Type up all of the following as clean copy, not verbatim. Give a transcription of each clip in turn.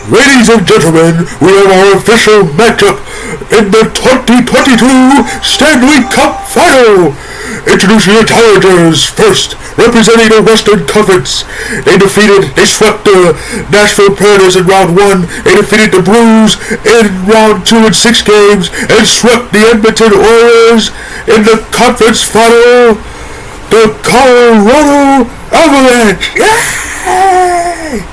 Ladies and gentlemen, we have our official matchup in the 2022 Stanley Cup Final. Introducing the Challengers first, representing the Western Conference. They swept the Nashville Predators in round 1. They defeated the Blues in round 2 in 6 games, and swept the Edmonton Oilers in the conference final. The Colorado Avalanche. Yay!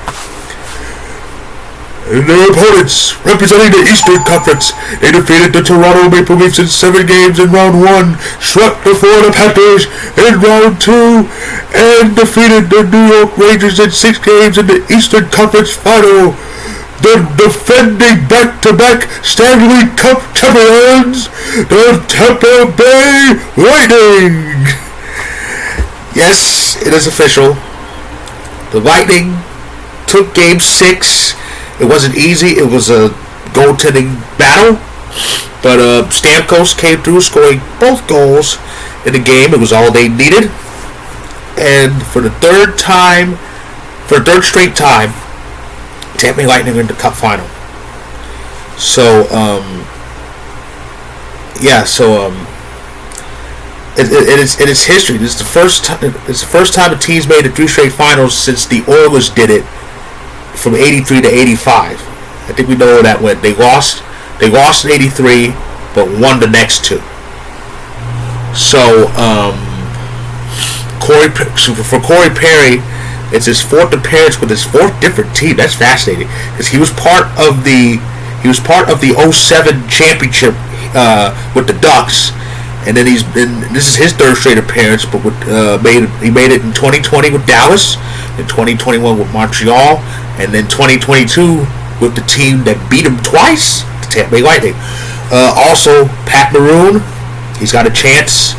And their opponents, representing the Eastern Conference, they defeated the Toronto Maple Leafs in 7 games in round 1, swept the Florida Panthers in round 2, and defeated the New York Rangers in 6 games in the Eastern Conference final. The defending back-to-back Stanley Cup champions, the Tampa Bay Lightning. Yes, it is official. The Lightning took Game 6. It wasn't easy. It was a goaltending battle. But Stamkos came through, scoring both goals in the game. It was all they needed. And for the third straight time, Tampa Bay Lightning are in the Cup final. So, it is history. It's the first time a team's made the 3 straight finals since the Oilers did it from 83 to 85. I think we know where that went. They lost in 83, but won the next 2. So, for Corey Perry, it's his 4th appearance with his 4th different team. That's fascinating because he was part of the 07 championship with the Ducks, and then this is his 3rd straight appearance, but he made it in 2020 with Dallas, in 2021 with Montreal, and then 2022 with the team that beat him twice, the Tampa Bay Lightning. Also, Pat Maroon, he's got a chance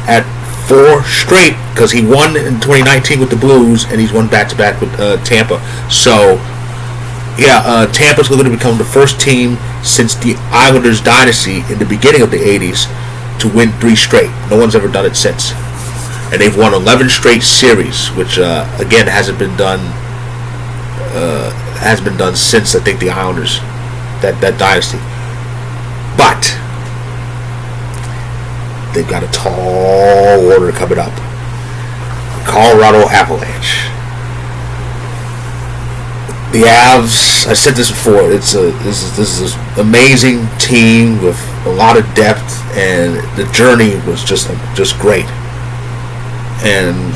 at 4 straight because he won in 2019 with the Blues, and he's won back-to-back with Tampa. So, Tampa's going to become the first team since the Islanders dynasty in the beginning of the 80s to win 3 straight. No one's ever done it since. And they've won 11 straight series, which, again, hasn't been done since, I think, the Islanders, that dynasty. But they've got a tall order coming up. Colorado Avalanche. The Avs, I said this before, this is an amazing team with a lot of depth, and the journey was just great. And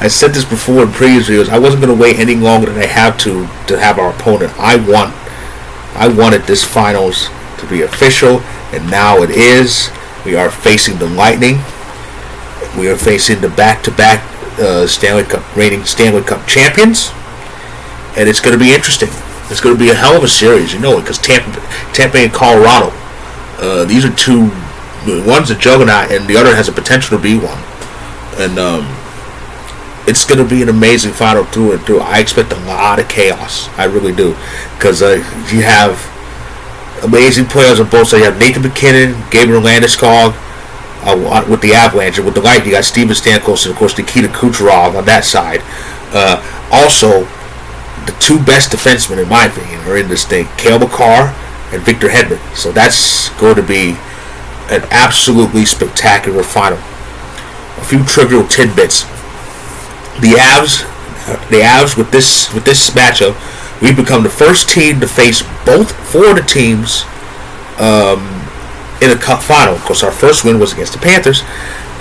I said this before in previous videos, I wasn't going to wait any longer than I have to have our opponent. I wanted this finals to be official, and now it is. We are facing the Lightning. We are facing the back-to-back Stanley Cup champions, and it's going to be interesting. It's going to be a hell of a series, because Tampa and Colorado. These are two. One's a juggernaut, and the other has a potential to be one. And it's going to be an amazing final through and through. I expect a lot of chaos. I really do, because you have amazing players on both sides. You have Nathan MacKinnon, Gabriel Landeskog with the Avalanche, and with the Lightning, you got Steven Stamkos and, of course, Nikita Kucherov on that side. Also, the 2 best defensemen, in my opinion, are in this thing: Cale Makar and Victor Hedman. So that's going to be an absolutely spectacular final. A few trivial tidbits. The Avs with this matchup, we've become the first team to face both 4 of the teams in a Cup final. Of course, our first win was against the Panthers,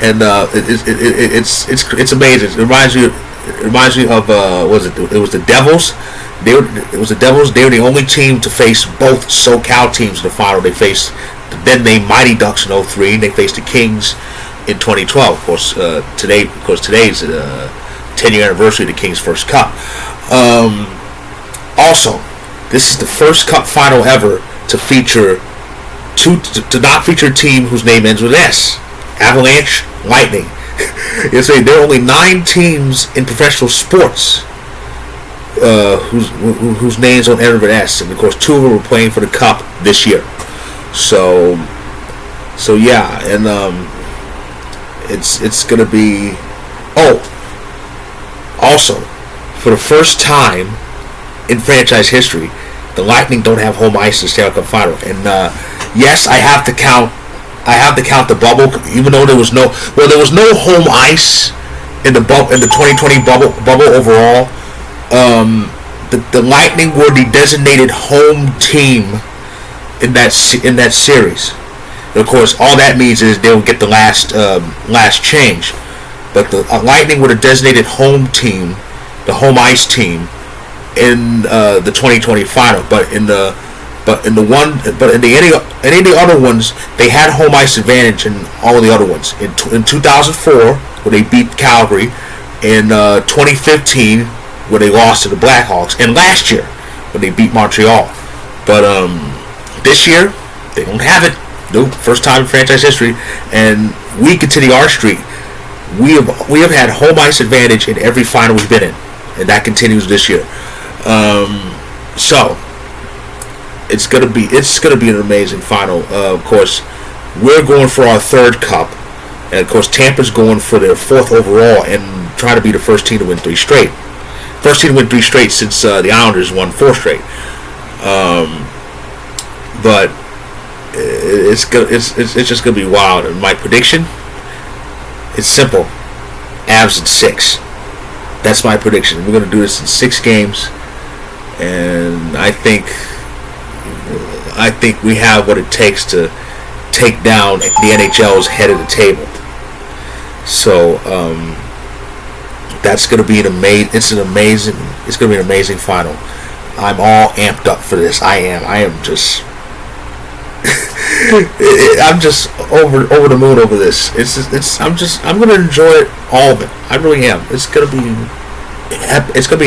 and it's amazing. It reminds me of it was the Devils. It was the Devils. They were the only team to face both SoCal teams in the final. They faced the then named Mighty Ducks in 2003, and they faced the Kings in 2012. Of course, today's 10-year anniversary of the Kings' first Cup. Also, this is the first Cup final ever to not feature a team whose name ends with S. Avalanche, Lightning. There are only 9 teams in professional sports whose names don't end with S, and of course 2 of them were playing for the Cup this year. So yeah, and it's gonna be. Oh, also, for the first time in franchise history, the Lightning don't have home ice in the Stanley Cup Final. And yes, I have to count the bubble, even though there was no home ice in the 2020 bubble overall. The Lightning were the designated home team in that series. And of course, all that means is they'll get the last change. But the Lightning were the designated home team, the home ice team, in the 2020 final. But in any of the other ones, they had home ice advantage in all of the other ones. In 2004, where they beat Calgary, in 2015, where they lost to the Blackhawks, and last year when they beat Montreal. But this year they don't have it. Nope, first time in franchise history, and we continue our streak. We have had home ice advantage in every final we've been in, and that continues this year. So it's gonna be an amazing final. Of course, we're going for our third cup, and of course Tampa's going for their fourth overall and trying to be the first team to win 3 straight. First team to win 3 straight since the Islanders won 4 straight. But it's just gonna be wild. And my prediction is simple: Avs in 6. That's my prediction. We're gonna do this in 6 games, and I think we have what it takes to take down the NHL's head of the table. So that's gonna be an amazing final. I'm all amped up for this. I am just I'm just over the moon over this. I'm gonna enjoy it, all of it. I really am. It's gonna be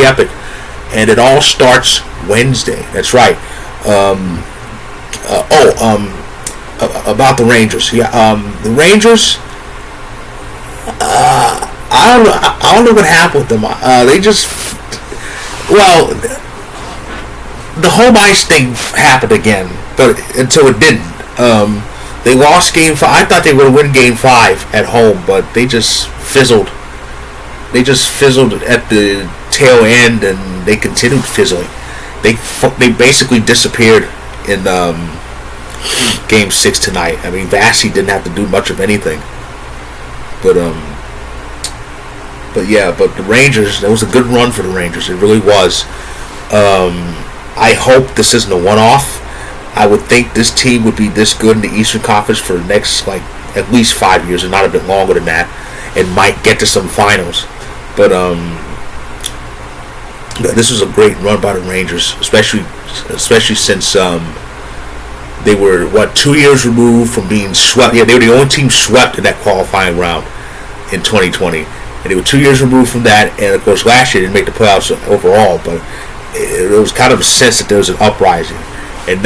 epic, and it all starts Wednesday. That's right. About the Rangers. Yeah. The Rangers. I don't know what happened with them. They just, well, the home ice thing happened again, but until it didn't. They lost Game 5. I thought they would win Game 5 at home, but they just fizzled. They just fizzled at the tail end, and they continued fizzling. They basically disappeared in Game 6 tonight. I mean, Vassy didn't have to do much of anything. But the Rangers, that was a good run for the Rangers. It really was. I hope this isn't a one-off. I would think this team would be this good in the Eastern Conference for the next, at least 5 years, and not a bit longer than that, and might get to some finals. But this was a great run by the Rangers, especially since they were 2 years removed from being swept. Yeah, they were the only team swept in that qualifying round in 2020, and they were 2 years removed from that. And of course, last year they didn't make the playoffs overall, but it was kind of a sense that there was an uprising. And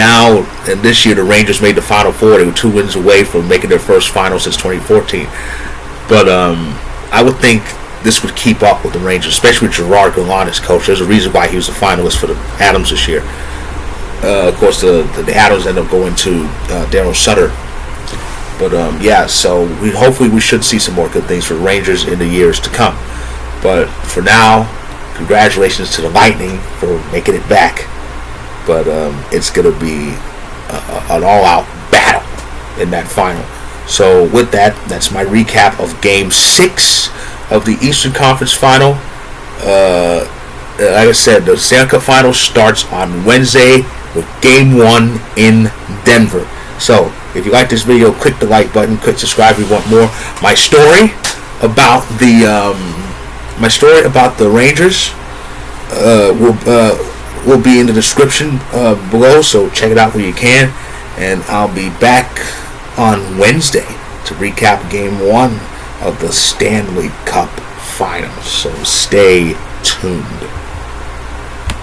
this year the Rangers made the Final Four. They were 2 wins away from making their first final since 2014. But I would think this would keep up with the Rangers, especially with Gerard Gallant as coach. There's a reason why he was a finalist for the Adams this year. Of course, the Adams ended up going to Darryl Sutter. But so hopefully we should see some more good things for the Rangers in the years to come. But for now, congratulations to the Lightning for making it back. But it's going to be an all-out battle in that final. So with that, that's my recap of Game 6 of the Eastern Conference Final. Like I said, the Stanley Cup Final starts on Wednesday with Game 1 in Denver. So if you like this video, click the like button, click subscribe if you want more. My story about the Rangers will be in the description below, so check it out when you can. And I'll be back on Wednesday to recap Game 1 of the Stanley Cup Finals. So stay tuned.